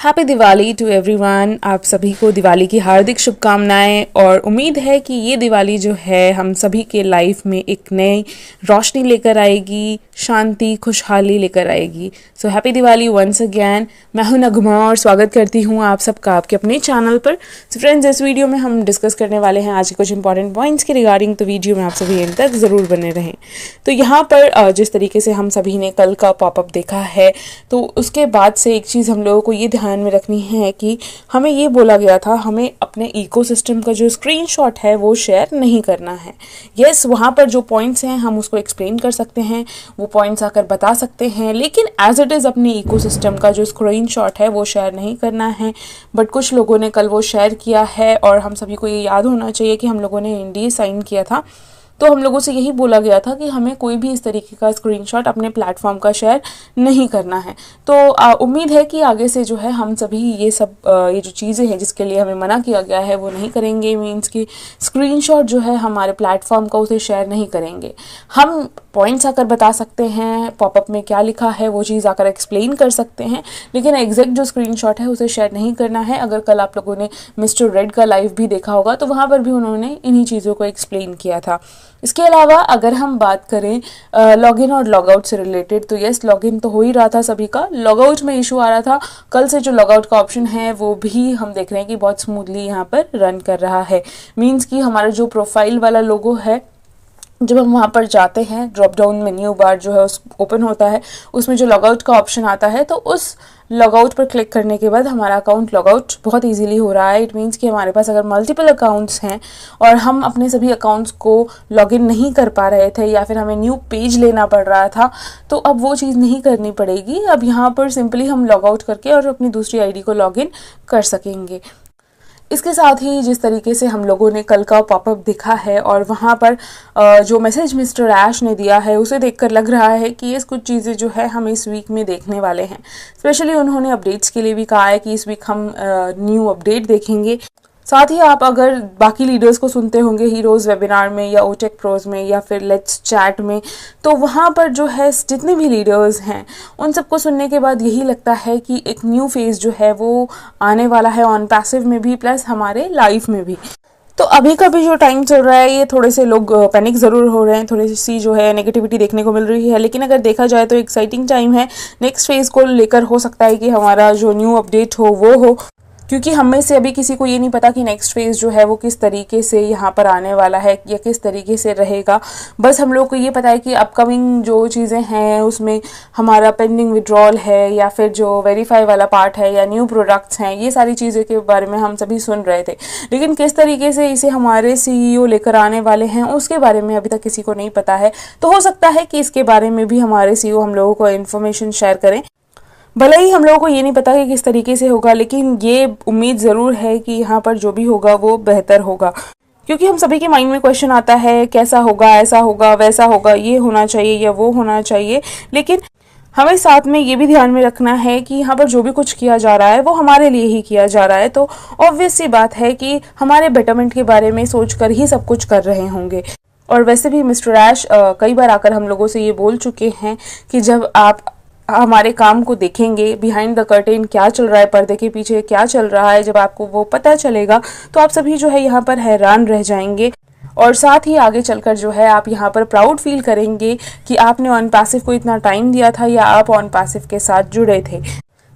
Happy Diwali to everyone. आप सभी को दिवाली की हार्दिक शुभकामनाएं और उम्मीद है कि ये दिवाली जो है हम सभी के लाइफ में एक नई रोशनी लेकर आएगी, शांति खुशहाली लेकर आएगी। So happy Diwali once again. मैं हूं नगमा और स्वागत करती हूं आप सबका आपके अपने चैनल पर। सो फ्रेंड्स, इस वीडियो में हम डिस्कस करने वाले हैं आज के कुछ इंपॉर्टेंट पॉइंट्स के रिगार्डिंग, तो वीडियो में आप सभी एंड तक ज़रूर बने रहें। तो यहाँ पर जिस तरीके से हम सभी ने कल का पॉपअप देखा है, तो उसके बाद से एक चीज़ हम लोगों को ये ध्यान में रखनी है कि हमें ये बोला गया था हमें अपने इकोसिस्टम का जो स्क्रीनशॉट है वो शेयर नहीं करना है। यस, वहाँ पर जो पॉइंट्स हैं हम उसको एक्सप्लेन कर सकते हैं, वो पॉइंट्स आकर बता सकते हैं, लेकिन एज इट इज़ अपने इकोसिस्टम का जो स्क्रीनशॉट है वो शेयर नहीं करना है। बट कुछ लोगों ने कल वो शेयर किया है और हम सभी को ये याद होना चाहिए कि हम लोगों ने NDA साइन किया था, तो हम लोगों से यही बोला गया था कि हमें कोई भी इस तरीके का स्क्रीनशॉट अपने प्लेटफॉर्म का शेयर नहीं करना है। तो उम्मीद है कि आगे से जो है हम सभी ये जो चीज़ें हैं जिसके लिए हमें मना किया गया है वो नहीं करेंगे। मीन्स कि स्क्रीनशॉट जो है हमारे प्लेटफॉर्म का उसे शेयर नहीं करेंगे। हम पॉइंट्स आकर बता सकते हैं, पॉपअप में क्या लिखा है वो चीज़ आकर एक्सप्लेन कर सकते हैं, लेकिन एग्जैक्ट जो स्क्रीनशॉट है उसे शेयर नहीं करना है। अगर कल आप लोगों ने मिस्टर रेड का लाइव भी देखा होगा तो वहाँ पर भी उन्होंने इन्हीं चीज़ों को एक्सप्लेन किया था। इसके अलावा अगर हम बात करें लॉगिन और लॉगआउट से रिलेटेड, तो यस, लॉगिन तो हो ही रहा था सभी का, लॉगआउट में इशू आ रहा था। कल से जो लॉगआउट का ऑप्शन है वो भी हम देख रहे हैं कि बहुत स्मूथली यहाँ पर रन कर रहा है। मीन्स कि हमारा जो प्रोफाइल वाला लोगो है, जब हम वहाँ पर जाते हैं ड्रॉप डाउन मेन्यू बार जो है उस ओपन होता है, उसमें जो लॉगआउट का ऑप्शन आता है, तो उस लॉगआउट पर क्लिक करने के बाद हमारा अकाउंट लॉगआउट बहुत इजीली हो रहा है। इट मीन्स कि हमारे पास अगर मल्टीपल अकाउंट्स हैं और हम अपने सभी अकाउंट्स को लॉगिन नहीं कर पा रहे थे या फिर हमें न्यू पेज लेना पड़ रहा था, तो अब वो चीज़ नहीं करनी पड़ेगी। अब यहाँ पर सिंपली हम लॉगआउट करके और अपनी दूसरी आईडी को लॉगिन कर सकेंगे। इसके साथ ही जिस तरीके से हम लोगों ने कल का पॉपअप देखा है और वहाँ पर जो मैसेज मिस्टर ऐश ने दिया है उसे देखकर लग रहा है कि ये कुछ चीज़ें जो है हम इस वीक में देखने वाले हैं। स्पेशली उन्होंने अपडेट्स के लिए भी कहा है कि इस वीक हम न्यू अपडेट देखेंगे। साथ ही आप अगर बाकी लीडर्स को सुनते होंगे हीरोज़ वेबिनार में या ओटेक प्रोज में या फिर लेट्स चैट में, तो वहाँ पर जो है जितने भी लीडर्स हैं उन सबको सुनने के बाद यही लगता है कि एक न्यू फेज़ जो है वो आने वाला है, ऑन पैसिव में भी प्लस हमारे लाइफ में भी। तो अभी का भी जो टाइम चल रहा है ये थोड़े से लोग पैनिक ज़रूर हो रहे हैं, थोड़ी सी जो है नेगेटिविटी देखने को मिल रही है, लेकिन अगर देखा जाए तो एक्साइटिंग टाइम है। नेक्स्ट फेज़ को लेकर हो सकता है कि हमारा जो न्यू अपडेट हो वो हो, क्योंकि हम में से अभी किसी को ये नहीं पता कि नेक्स्ट फेज़ जो है वो किस तरीके से यहाँ पर आने वाला है या किस तरीके से रहेगा। बस हम लोग को ये पता है कि अपकमिंग जो चीज़ें हैं उसमें हमारा पेंडिंग विड्रॉल है या फिर जो वेरीफाई वाला पार्ट है या न्यू प्रोडक्ट्स हैं, ये सारी चीज़ों के बारे में हम सभी सुन रहे थे, लेकिन किस तरीके से इसे हमारे CEO लेकर आने वाले हैं उसके बारे में अभी तक किसी को नहीं पता है। तो हो सकता है कि इसके बारे में भी हमारे CEO हम लोगों को इन्फॉर्मेशन शेयर करें। भले ही हम लोगों को ये नहीं पता कि किस तरीके से होगा, लेकिन ये उम्मीद ज़रूर है कि यहाँ पर जो भी होगा वो बेहतर होगा, क्योंकि हम सभी के माइंड में क्वेश्चन आता है कैसा होगा, ऐसा होगा, वैसा होगा, ये होना चाहिए या वो होना चाहिए। लेकिन हमें साथ में ये भी ध्यान में रखना है कि यहाँ पर जो भी कुछ किया जा रहा है वो हमारे लिए ही किया जा रहा है। तो ऑब्वियस सी बात है कि हमारे बेटरमेंट के बारे में सोच कर ही सब कुछ कर रहे होंगे। और वैसे भी मिस्टर ऐश कई बार आकर हम लोगों से ये बोल चुके हैं कि जब आप हमारे काम को देखेंगे, बिहाइंड द कर्टेन क्या चल रहा है, पर्दे के पीछे क्या चल रहा है, जब आपको वो पता चलेगा तो आप सभी जो है यहाँ पर हैरान रह जाएंगे। और साथ ही आगे चलकर जो है आप यहाँ पर प्राउड फील करेंगे कि आपने ऑन पैसिव को इतना टाइम दिया था या आप ऑन पैसिव के साथ जुड़े थे।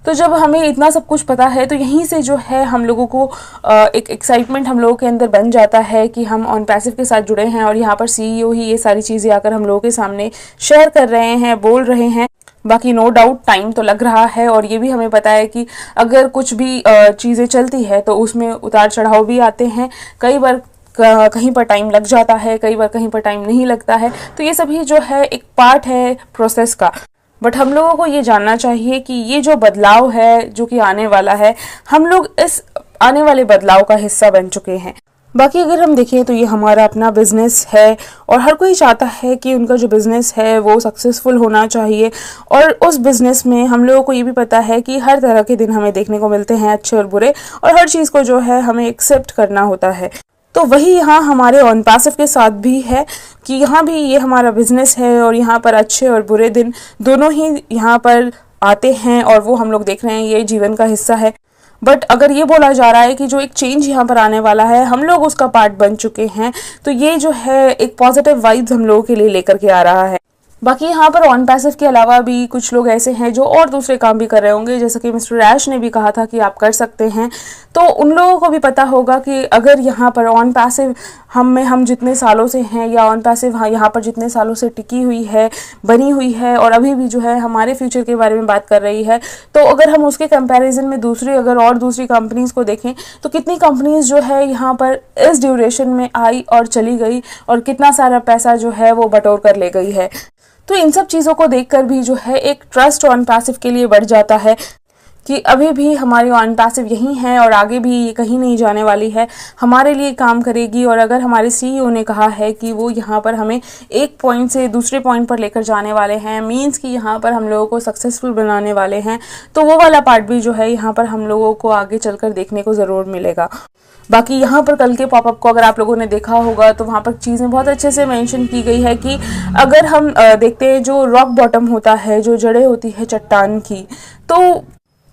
तो जब हमें इतना सब कुछ पता है तो यहीं से जो है हम लोगों को एक एक्साइटमेंट हम लोगों के अंदर बन जाता है कि हम ऑन पैसिव के साथ जुड़े हैं और यहाँ पर CEO ही ये सारी चीज़ें आकर हम लोगों के सामने शेयर कर रहे हैं, बोल रहे हैं। बाकी नो डाउट टाइम तो लग रहा है और ये भी हमें पता है कि अगर कुछ भी चीज़ें चलती है तो उसमें उतार चढ़ाव भी आते हैं। कई बार कहीं पर टाइम लग जाता है, कई बार कहीं पर टाइम नहीं लगता है, तो ये सभी जो है एक पार्ट है प्रोसेस का। बट हम लोगों को ये जानना चाहिए कि ये जो बदलाव है जो कि आने वाला है, हम लोग इस आने वाले बदलाव का हिस्सा बन चुके हैं। बाकी अगर हम देखें तो ये हमारा अपना बिजनेस है और हर कोई चाहता है कि उनका जो बिज़नेस है वो सक्सेसफुल होना चाहिए। और उस बिज़नेस में हम लोगों को ये भी पता है कि हर तरह के दिन हमें देखने को मिलते हैं, अच्छे और बुरे, और हर चीज़ को जो है हमें एक्सेप्ट करना होता है। तो वही यहाँ हमारे ऑन पैसिव के साथ भी है कि यहाँ भी ये हमारा बिजनेस है और यहाँ पर अच्छे और बुरे दिन दोनों ही यहाँ पर आते हैं और वो हम लोग देख रहे हैं, ये जीवन का हिस्सा है। बट अगर ये बोला जा रहा है कि जो एक चेंज यहाँ पर आने वाला है हम लोग उसका पार्ट बन चुके हैं, तो ये जो है एक पॉजिटिव वाइब्स हम लोगों के लिए लेकर के आ रहा है। बाकी यहाँ पर ऑन पैसिव के अलावा भी कुछ लोग ऐसे हैं जो और दूसरे काम भी कर रहे होंगे, जैसे कि मिस्टर ऐश ने भी कहा था कि आप कर सकते हैं। तो उन लोगों को भी पता होगा कि अगर यहाँ पर ऑन पैसिव हम जितने सालों से हैं, या ऑन पैसिव यहाँ पर जितने सालों से टिकी हुई है, बनी हुई है और अभी भी जो है हमारे फ्यूचर के बारे में बात कर रही है, तो अगर हम उसके कंपैरिजन में दूसरी कंपनीज को देखें तो कितनी कंपनीज जो है यहाँ पर इस ड्यूरेशन में आई और चली गई और कितना सारा पैसा जो है वो बटोर कर ले गई है। तो इन सब चीज़ों को देखकर भी जो है एक ट्रस्ट ऑन पैसिव के लिए बढ़ जाता है कि अभी भी हमारी ऑन पैसिव यही है और आगे भी ये कहीं नहीं जाने वाली है, हमारे लिए काम करेगी। और अगर हमारे सीईओ ने कहा है कि वो यहाँ पर हमें एक पॉइंट से दूसरे पॉइंट पर लेकर जाने वाले हैं, मीन्स कि यहाँ पर हम लोगों को सक्सेसफुल बनाने वाले हैं, तो वो वाला पार्ट भी जो है यहाँ पर हम लोगों को आगे चलकर देखने को ज़रूर मिलेगा। बाकी यहाँ पर कल के पॉपअप को अगर आप लोगों ने देखा होगा तो वहाँ पर चीज़ें बहुत अच्छे से मेंशन की गई है कि अगर हम देखते हैं जो रॉक बॉटम होता है, जो जड़ें होती है चट्टान की, तो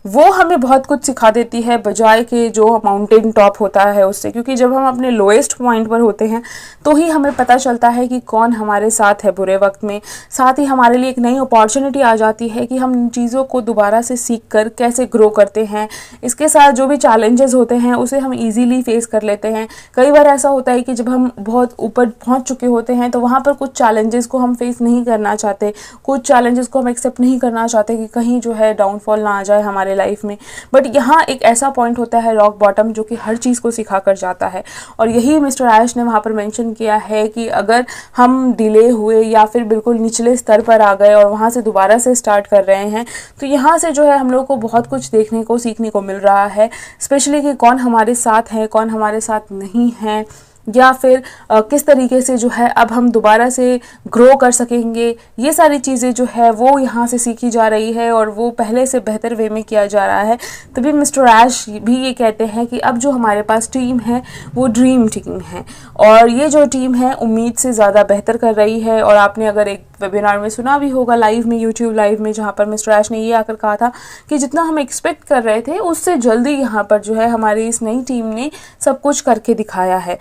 वो हमें बहुत कुछ सिखा देती है बजाय के जो माउंटेन टॉप होता है उससे। क्योंकि जब हम अपने लोएस्ट पॉइंट पर होते हैं तो ही हमें पता चलता है कि कौन हमारे साथ है बुरे वक्त में। साथ ही हमारे लिए एक नई अपॉर्चुनिटी आ जाती है कि हम इन चीज़ों को दोबारा से सीख कर कैसे ग्रो करते हैं। इसके साथ जो भी चैलेंजेस होते हैं उसे हम ईजीली फेस कर लेते हैं। कई बार ऐसा होता है कि जब हम बहुत ऊपर पहुँच चुके होते हैं तो वहाँ पर कुछ चैलेंजेस को हम फेस नहीं करना चाहते, कुछ चैलेंजेस को हम एक्सेप्ट नहीं करना चाहते कि कहीं जो है डाउनफॉल ना आ जाए हमारे लाइफ में। बट यहाँ एक ऐसा पॉइंट होता है रॉक बॉटम जो कि हर चीज़ को सिखा कर जाता है। और यही मिस्टर ऐश ने वहाँ पर मेंशन किया है कि अगर हम डिले हुए या फिर बिल्कुल निचले स्तर पर आ गए और वहाँ से दोबारा से स्टार्ट कर रहे हैं, तो यहाँ से जो है हम लोग को बहुत कुछ देखने को सीखने को मिल रहा है। स्पेशली कि कौन हमारे साथ है, कौन हमारे साथ नहीं है, या फिर किस तरीके से जो है अब हम दोबारा से ग्रो कर सकेंगे। ये सारी चीज़ें जो है वो यहाँ से सीखी जा रही है और वो पहले से बेहतर वे में किया जा रहा है। तभी मिस्टर ऐश भी ये कहते हैं कि अब जो हमारे पास टीम है वो ड्रीम टीम है और ये जो टीम है उम्मीद से ज़्यादा बेहतर कर रही है। और आपने अगर एक वेबिनार में सुना भी होगा लाइव में, यूट्यूब लाइव में, जहाँ पर मिस्टर ऐश ने ये आकर कहा था कि जितना हम एक्सपेक्ट कर रहे थे उससे जल्दी यहाँ पर जो है हमारी इस नई टीम ने सब कुछ करके दिखाया है।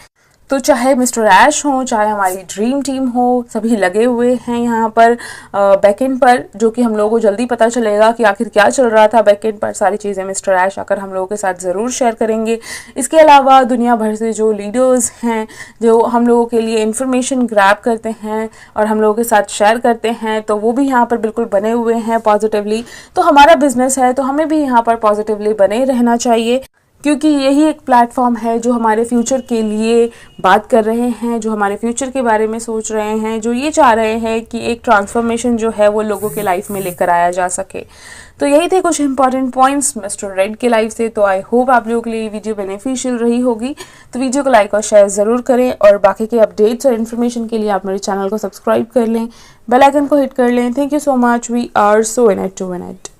तो चाहे मिस्टर ऐश हो, चाहे हमारी ड्रीम टीम हो, सभी लगे हुए हैं यहाँ पर बैकएंड पर, जो कि हम लोगों को जल्दी पता चलेगा कि आखिर क्या चल रहा था बैकएंड पर। सारी चीज़ें मिस्टर ऐश आकर हम लोगों के साथ ज़रूर शेयर करेंगे। इसके अलावा दुनिया भर से जो लीडर्स हैं जो हम लोगों के लिए इन्फॉर्मेशन ग्रैब करते हैं और हम लोगों के साथ शेयर करते हैं, तो वो भी यहाँ पर बिल्कुल बने हुए हैं पॉजिटिवली। तो हमारा बिजनेस है तो हमें भी यहाँ पर पॉजिटिवली बने रहना चाहिए, क्योंकि यही एक प्लेटफॉर्म है जो हमारे फ्यूचर के लिए बात कर रहे हैं, जो हमारे फ्यूचर के बारे में सोच रहे हैं, जो ये चाह रहे हैं कि एक ट्रांसफॉर्मेशन जो है वो लोगों के लाइफ में लेकर आया जा सके। तो यही थे कुछ इंपॉर्टेंट पॉइंट्स मिस्टर रेड के लाइफ से। तो आई होप आप लोगों के लिए वीडियो बेनिफिशियल रही होगी। तो वीडियो को लाइक और शेयर ज़रूर करें और बाकी के अपडेट्स और इन्फॉर्मेशन के लिए आप मेरे चैनल को सब्सक्राइब कर लें, बेल आइकन को हिट कर लें। Thank you so much. We are so in it to win it.